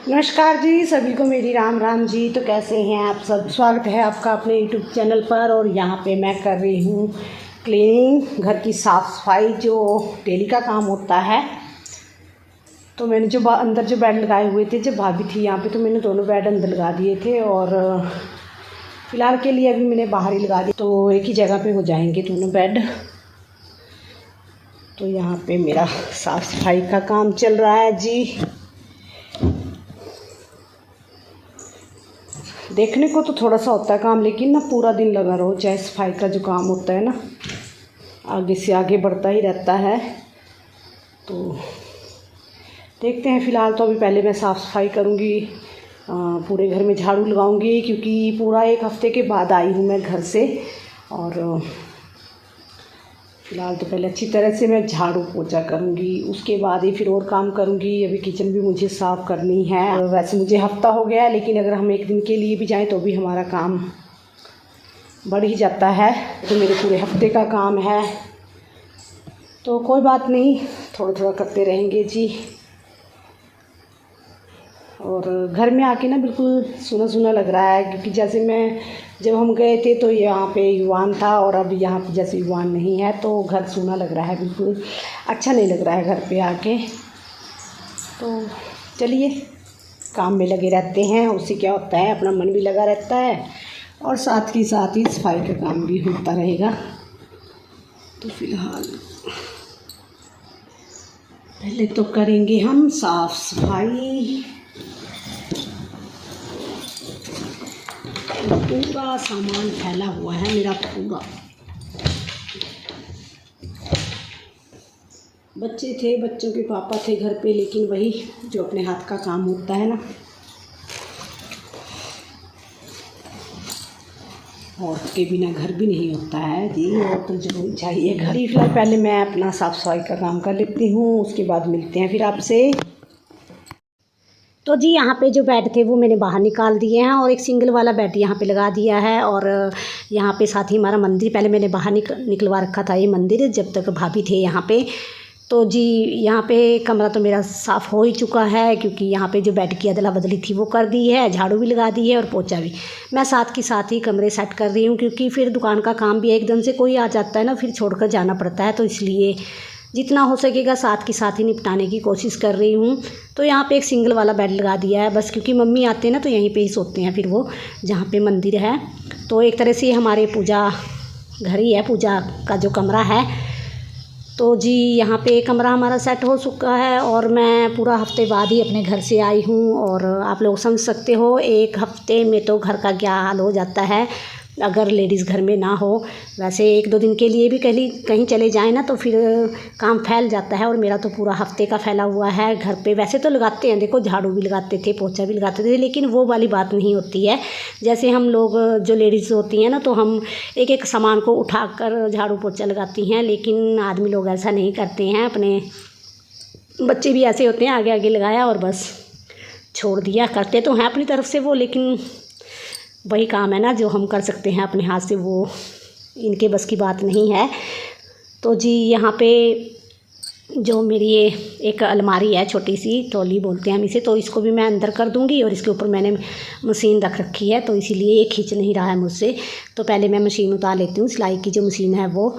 नमस्कार जी, सभी को मेरी राम राम जी। तो कैसे हैं आप सब? स्वागत है आपका अपने यूट्यूब चैनल पर। और यहाँ पे मैं कर रही हूँ क्लीनिंग, घर की साफ़ सफाई जो डेली का काम होता है। तो मैंने जो अंदर जो बेड लगाए हुए थे, जब भाभी थी यहाँ पे, तो मैंने दोनों बेड अंदर लगा दिए थे और फ़िलहाल के लिए अभी मैंने बाहर ही लगा दिए, तो एक ही जगह पे हो जाएंगे दोनों बेड। तो यहाँ पे मेरा साफ़ सफाई का काम चल रहा है जी। देखने को तो थोड़ा सा होता है काम, लेकिन ना पूरा दिन लगा रहो, चाहे सफाई का जो काम होता है ना, आगे से आगे बढ़ता ही रहता है। तो देखते हैं। फ़िलहाल तो अभी पहले मैं साफ़ सफाई करूँगी, पूरे घर में झाड़ू लगाऊँगी, क्योंकि पूरा एक हफ़्ते के बाद आई हूँ मैं घर से। और फ़िलहाल तो पहले अच्छी तरह से मैं झाड़ू पोछा करूँगी, उसके बाद ही फिर और काम करूँगी। अभी किचन भी मुझे साफ़ करनी है। वैसे मुझे हफ़्ता हो गया है, लेकिन अगर हम एक दिन के लिए भी जाएं तो भी हमारा काम बढ़ ही जाता है। तो मेरे पूरे हफ़्ते का काम है, तो कोई बात नहीं, थोड़ा थोड़ा करते रहेंगे जी। और घर में आके ना बिल्कुल सूना सूना लग रहा है, क्योंकि जैसे जब हम गए थे तो यहाँ पे युवान था, और अब यहाँ पे जैसे युवान नहीं है, तो घर सूना लग रहा है, बिल्कुल अच्छा नहीं लग रहा है घर पे आके। तो चलिए, काम में लगे रहते हैं, उससे क्या होता है, अपना मन भी लगा रहता है और साथ ही सफाई का काम भी होता रहेगा। तो फ़िलहाल पहले तो करेंगे हम साफ़ सफाई। पूरा सामान फैला हुआ है मेरा पूरा। बच्चे थे, बच्चों के पापा थे घर पे, लेकिन वही जो अपने हाथ का काम होता है ना, औरत के बिना घर भी नहीं होता है जी, और तो जरूर चाहिए घर। फिलहाल पहले मैं अपना साफ़ सफाई का काम कर लेती हूँ, उसके बाद मिलते हैं फिर आपसे। तो जी यहाँ पे जो बेड थे वो मैंने बाहर निकाल दिए हैं, और एक सिंगल वाला बेड यहाँ पे लगा दिया है। और यहाँ पे साथ ही हमारा मंदिर, पहले मैंने बाहर निकलवा रखा था ये मंदिर, जब तक भाभी थे यहाँ पे। तो जी यहाँ पे कमरा तो मेरा साफ़ हो ही चुका है, क्योंकि यहाँ पे जो बेड की अदला बदली थी वो कर दी है, झाड़ू भी लगा दी है और पोछा भी। मैं साथ ही कमरे सेट कर रही हूँ, क्योंकि फिर दुकान का काम भी एकदम से कोई आ जाता है ना, फिर छोड़ कर जाना पड़ता है, तो इसलिए जितना हो सकेगा साथ ही निपटाने की कोशिश कर रही हूँ। तो यहाँ पे एक सिंगल वाला बेड लगा दिया है बस, क्योंकि मम्मी आते हैं ना तो यहीं पे ही सोते हैं फिर वो, जहाँ पे मंदिर है। तो एक तरह से हमारे पूजा घर ही है, पूजा का जो कमरा है। तो जी यहाँ पे कमरा हमारा सेट हो चुका है, और मैं पूरा हफ्ते बाद ही अपने घर से आई हूँ। और आप लोग समझ सकते हो, एक हफ्ते में तो घर का क्या हाल हो जाता है अगर लेडीज़ घर में ना हो। वैसे एक दो दिन के लिए भी कहीं चले जाएं ना, तो फिर काम फैल जाता है, और मेरा तो पूरा हफ्ते का फैला हुआ है घर पे। वैसे तो लगाते हैं, देखो झाड़ू भी लगाते थे, पोछा भी लगाते थे, लेकिन वो वाली बात नहीं होती है। जैसे हम लोग जो लेडीज़ होती हैं ना, तो हम एक एक सामान को उठाकर झाड़ू पोछा लगाती हैं, लेकिन आदमी लोग ऐसा नहीं करते हैं। अपने बच्चे भी ऐसे होते हैं, आगे आगे लगाया और बस छोड़ दिया। करते तो हैं अपनी तरफ से वो, लेकिन वही काम है ना जो हम कर सकते हैं अपने हाथ से, वो इनके बस की बात नहीं है। तो जी यहाँ पे जो मेरी ये एक अलमारी है, छोटी सी ट्रॉली बोलते हैं हम इसे, तो इसको भी मैं अंदर कर दूंगी। और इसके ऊपर मैंने मशीन रख रखी है, तो इसीलिए ये खींच नहीं रहा है मुझसे। तो पहले मैं मशीन उतार लेती हूँ, सिलाई की जो मशीन है वो,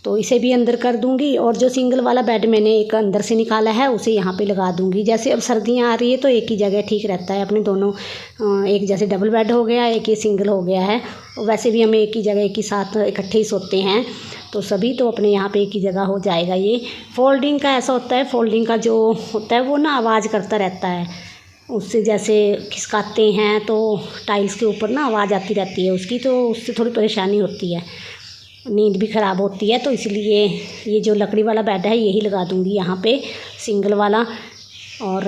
तो इसे भी अंदर कर दूंगी। और जो सिंगल वाला बेड मैंने एक अंदर से निकाला है, उसे यहाँ पे लगा दूंगी। जैसे अब सर्दियाँ आ रही है तो एक ही जगह ठीक रहता है, अपने दोनों, एक जैसे डबल बेड हो गया, एक ये सिंगल हो गया है। वैसे भी हम एक ही जगह एक ही साथ इकट्ठे ही सोते हैं, तो सभी तो अपने यहाँ पे एक ही जगह हो जाएगा। ये फोल्डिंग का ऐसा होता है, फोल्डिंग का जो होता है वो ना आवाज़ करता रहता है, उससे जैसे खिसकाते हैं तो टाइल्स के ऊपर ना आवाज़ आती रहती है उसकी, तो उससे थोड़ी परेशानी होती है, नींद भी ख़राब होती है। तो इसलिए ये जो लकड़ी वाला बेड है यही लगा दूँगी यहाँ पे, सिंगल वाला। और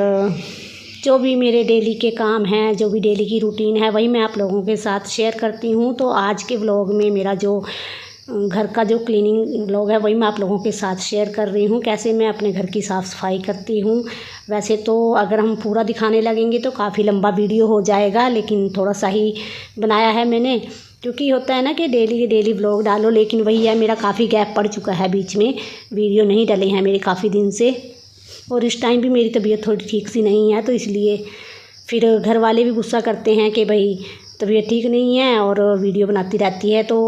जो भी मेरे डेली के काम हैं, जो भी डेली की रूटीन है, वही मैं आप लोगों के साथ शेयर करती हूँ। तो आज के व्लॉग में मेरा जो घर का जो क्लीनिंग व्लॉग है वही मैं आप लोगों के साथ शेयर कर रही हूँ, कैसे मैं अपने घर की साफ़ सफाई करती हूँ। वैसे तो अगर हम पूरा दिखाने लगेंगे तो काफ़ी लंबा वीडियो हो जाएगा, लेकिन थोड़ा सा ही बनाया है मैंने, क्योंकि होता है ना कि डेली के डेली व्लॉग डालो, लेकिन वही है, मेरा काफ़ी गैप पड़ चुका है, बीच में वीडियो नहीं डले हैं मेरे काफ़ी दिन से। और इस टाइम भी मेरी तबीयत थोड़ी ठीक सी नहीं है, तो इसलिए फिर घर वाले भी गुस्सा करते हैं कि भाई तबीयत ठीक नहीं है और वीडियो बनाती रहती है। तो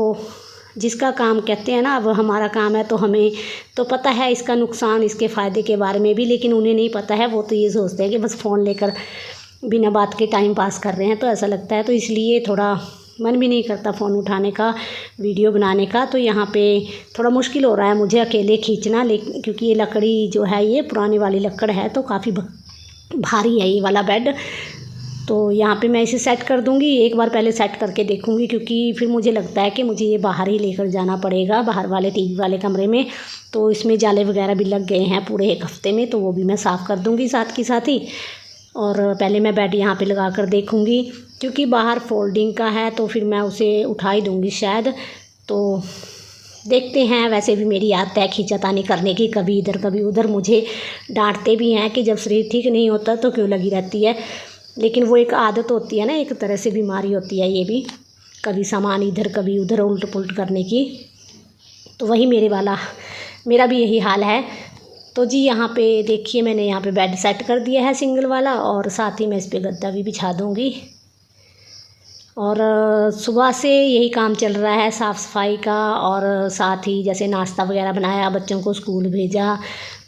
जिसका काम कहते हैं ना, अब हमारा काम है तो हमें तो पता है इसका नुकसान, इसके फ़ायदे के बारे में भी, लेकिन उन्हें नहीं पता है। वो तो ये सोचते हैं कि बस फ़ोन लेकर बिना बात के टाइम पास कर रहे हैं, तो ऐसा लगता है। तो इसलिए थोड़ा मन भी नहीं करता फ़ोन उठाने का, वीडियो बनाने का। तो यहाँ पे थोड़ा मुश्किल हो रहा है मुझे अकेले खींचना, लेकिन क्योंकि ये लकड़ी जो है ये पुरानी वाली लकड़ है, तो काफ़ी भारी है ये वाला बेड। तो यहाँ पे मैं इसे सेट कर दूँगी, एक बार पहले सेट करके देखूँगी, क्योंकि फिर मुझे लगता है कि मुझे ये बाहर ही लेकर जाना पड़ेगा, बाहर वाले टीवी वाले कमरे में। तो इसमें जाले वगैरह भी लग गए हैं पूरे 1 हफ़्ते में, तो वो भी मैं साफ़ कर दूँगी साथ के साथ ही। और पहले मैं बेड यहाँ पे लगा कर देखूँगी, क्योंकि बाहर फोल्डिंग का है तो फिर मैं उसे उठा ही दूँगी शायद। तो देखते हैं। वैसे भी मेरी आदत है खींचातानी करने की, कभी इधर कभी उधर। मुझे डांटते भी हैं कि जब शरीर ठीक नहीं होता तो क्यों लगी रहती है, लेकिन वो एक आदत होती है ना, एक तरह से बीमारी होती है ये भी, कभी सामान इधर कभी उधर उल्ट पुल्ट करने की। तो वही मेरा भी यही हाल है। तो जी यहाँ पे देखिए, मैंने यहाँ पे बेड सेट कर दिया है सिंगल वाला, और साथ ही मैं इस पे गद्दा भी बिछा दूँगी। और सुबह से यही काम चल रहा है साफ़ सफाई का, और साथ ही जैसे नाश्ता वगैरह बनाया, बच्चों को स्कूल भेजा।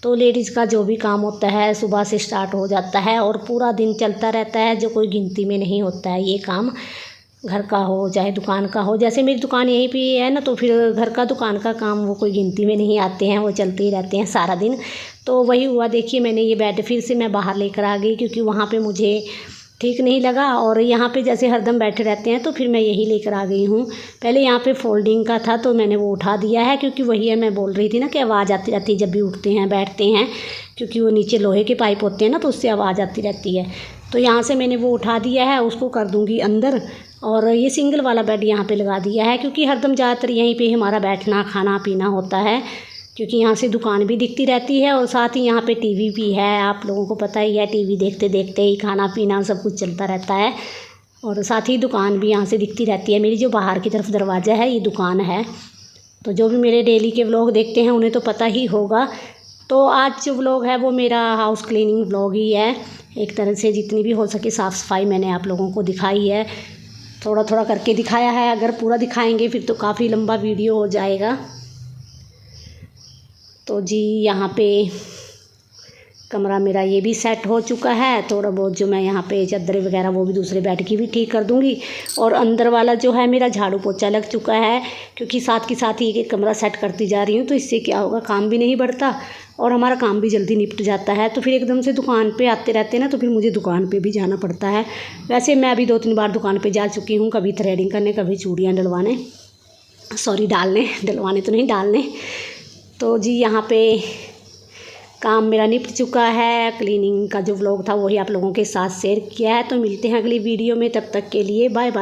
तो लेडीज़ का जो भी काम होता है सुबह से स्टार्ट हो जाता है और पूरा दिन चलता रहता है, जो कोई गिनती में नहीं होता है ये काम, घर का हो चाहे दुकान का हो। जैसे मेरी दुकान यहीं पे है ना, तो फिर घर का दुकान का काम वो कोई गिनती में नहीं आते हैं, वो चलते ही रहते हैं सारा दिन। तो वही हुआ, देखिए मैंने ये बेड फिर से मैं बाहर लेकर आ गई, क्योंकि वहाँ पे मुझे ठीक नहीं लगा, और यहाँ पे जैसे हरदम बैठे रहते हैं, तो फिर मैं यही लेकर आ गई हूँ। पहले यहाँ पे फोल्डिंग का था तो मैंने वो उठा दिया है, क्योंकि वही है, मैं बोल रही थी ना कि आवाज़ आती रहती है जब भी उठते हैं बैठते हैं, क्योंकि वो नीचे लोहे के पाइप होते हैं ना, तो उससे आवाज़ आती रहती है। तो यहाँ से मैंने वो उठा दिया है, उसको कर दूँगी अंदर। और ये सिंगल वाला बेड यहाँ पे लगा दिया है, क्योंकि हरदम ज़्यादातर यहीं पे हमारा बैठना खाना पीना होता है, क्योंकि यहाँ से दुकान भी दिखती रहती है और साथ ही यहाँ पे टीवी भी है। आप लोगों को पता ही है, टीवी देखते देखते ही खाना पीना सब कुछ चलता रहता है, और साथ ही दुकान भी यहाँ से दिखती रहती है। मेरी जो बाहर की तरफ दरवाज़ा है, ये दुकान है। तो जो भी मेरे डेली के व्लॉग देखते हैं उन्हें तो पता ही होगा। तो आज जो व्लॉग है वो मेरा हाउस क्लीनिंग व्लॉग ही है, एक तरह से जितनी भी हो सके साफ़ सफाई मैंने आप लोगों को दिखाई है, थोड़ा थोड़ा करके दिखाया है। अगर पूरा दिखाएंगे फिर तो काफ़ी लंबा वीडियो हो जाएगा। तो जी यहाँ पे कमरा मेरा ये भी सेट हो चुका है। थोड़ा बहुत जो मैं यहाँ पे चादरें वगैरह वो भी दूसरे बेड की भी ठीक कर दूँगी, और अंदर वाला जो है मेरा झाड़ू पोछा लग चुका है, क्योंकि साथ के साथ ही एक कमरा सेट करती जा रही हूँ। तो इससे क्या होगा, काम भी नहीं बढ़ता और हमारा काम भी जल्दी निपट जाता है। तो फिर एकदम से दुकान पे आते रहते हैं ना, तो फिर मुझे दुकान पे भी जाना पड़ता है। वैसे मैं अभी 2-3 बार दुकान पे जा चुकी हूँ, कभी थ्रेडिंग करने, कभी चूड़ियाँ डलवाने, डलवाने तो नहीं, डालने। तो जी यहाँ पे काम मेरा निपट चुका है। क्लीनिंग का जो व्लॉग था वही आप लोगों के साथ शेयर किया है। तो मिलते हैं अगली वीडियो में, तब तक के लिए बाय बाय।